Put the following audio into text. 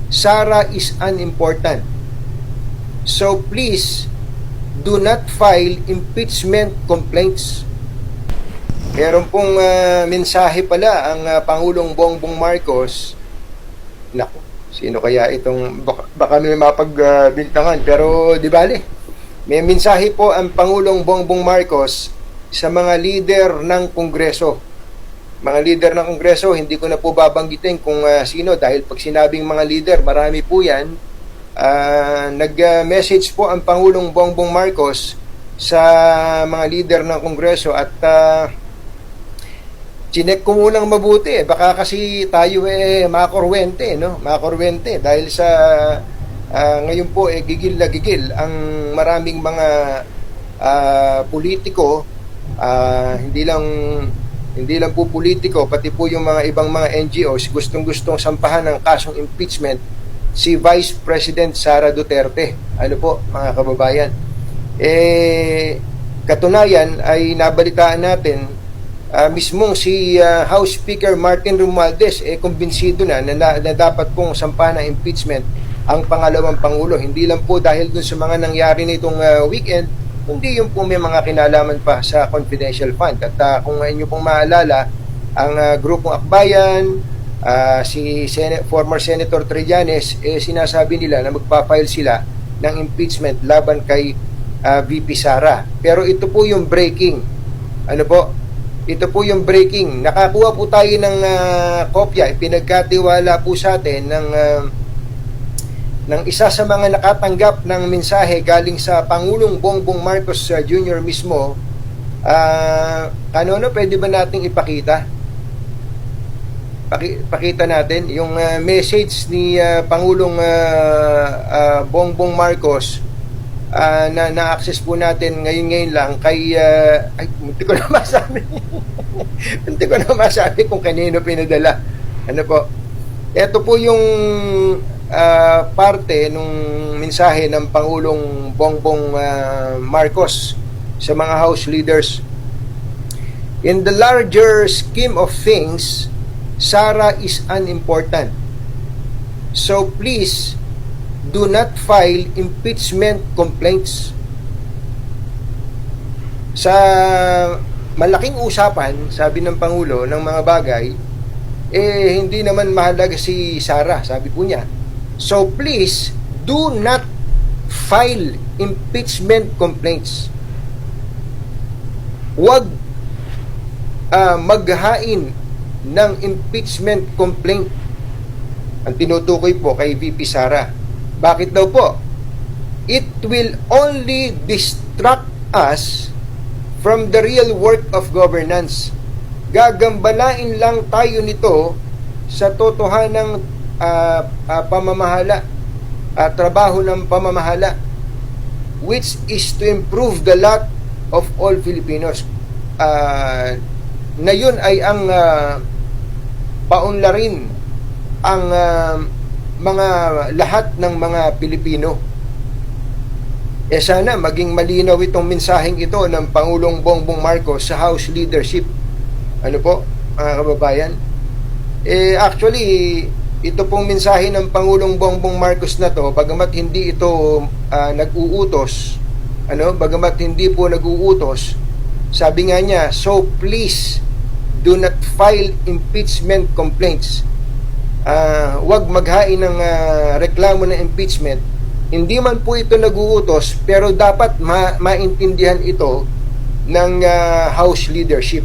Sara is unimportant. So please, do not file impeachment complaints. Meron pong mensahe pala ang Pangulong Bongbong Marcos. Naku, sino kaya itong, baka may mapagbintangan, pero di bale. May mensahe po ang Pangulong Bongbong Marcos sa mga leader ng Kongreso. Mga leader ng Kongreso, hindi ko na po babanggitin kung sino, dahil pag sinabing mga leader, marami po yan. Nag-message po ang Pangulong Bongbong Marcos sa mga leader ng Kongreso at chinek ko munang mabuti. Baka kasi tayo makorwente, no? Makorwente dahil sa ngayon po gigil na gigil ang maraming mga politiko, hindi lang po politiko, pati po yung mga ibang mga NGOs gustong-gustong sampahan ng kasong impeachment si Vice President Sara Duterte. Ano po, mga kababayan? Katunayan ay nabalitaan natin mismong si House Speaker Martin Romualdez kumbinsido na dapat pong sampahan ng impeachment ang pangalawang Pangulo. Hindi lang po dahil dun sa mga nangyari nitong weekend, kundi yung po may mga kinalaman pa sa confidential fund. At kung inyo pong maalala, ang grupong Akbayan, si former Senator Trillanes, sinasabi nila na magpa-file sila ng impeachment laban kay VP Sara. Pero ito po yung breaking. Ano po? Ito po yung breaking. Nakakuha po tayo ng kopya. Pinagkatiwala po sa atin ng isa sa mga nakatanggap ng mensahe galing sa Pangulong Bongbong Marcos Jr. mismo. Ano, pwede ba nating ipakita? Pakita natin yung message ni Pangulong Bongbong Marcos na na-access po natin ngayon lang kay ay, munti ko na masabi munti ko na masabi kung kanino pinadala. Ano po, ito po yung parte nung mensahe ng Pangulong Bongbong Marcos sa mga House leaders. In the larger scheme of things, Sara is unimportant. So please, do not file impeachment complaints. Sa malaking usapan, sabi ng Pangulo, ng mga bagay, hindi naman mahalaga si Sara, sabi po niya. So please, do not file impeachment complaints. Huwag maghain ng impeachment complaint. Ang tinutukoy po kay VP Sara. Bakit daw po? It will only distract us from the real work of governance. Gagambalain lang tayo nito sa totohanang pamamahala, trabaho ng pamamahala, which is to improve the lot of all Filipinos. Na yun ay ang paunlarin ang mga lahat ng mga Pilipino. Sana maging malinaw itong mensaheng ito ng Pangulong Bongbong Marcos sa House leadership. Ano po, mga kababayan? Actually, ito pong mensahe ng Pangulong Bongbong Marcos na to, bagamat hindi ito nag-uutos, bagamat hindi po nag-uutos, sabi nga niya, so please do not file impeachment complaints. Huwag maghain ng reklamo ng impeachment. Hindi man po ito nag-uutos, pero dapat maintindihan ito ng House leadership.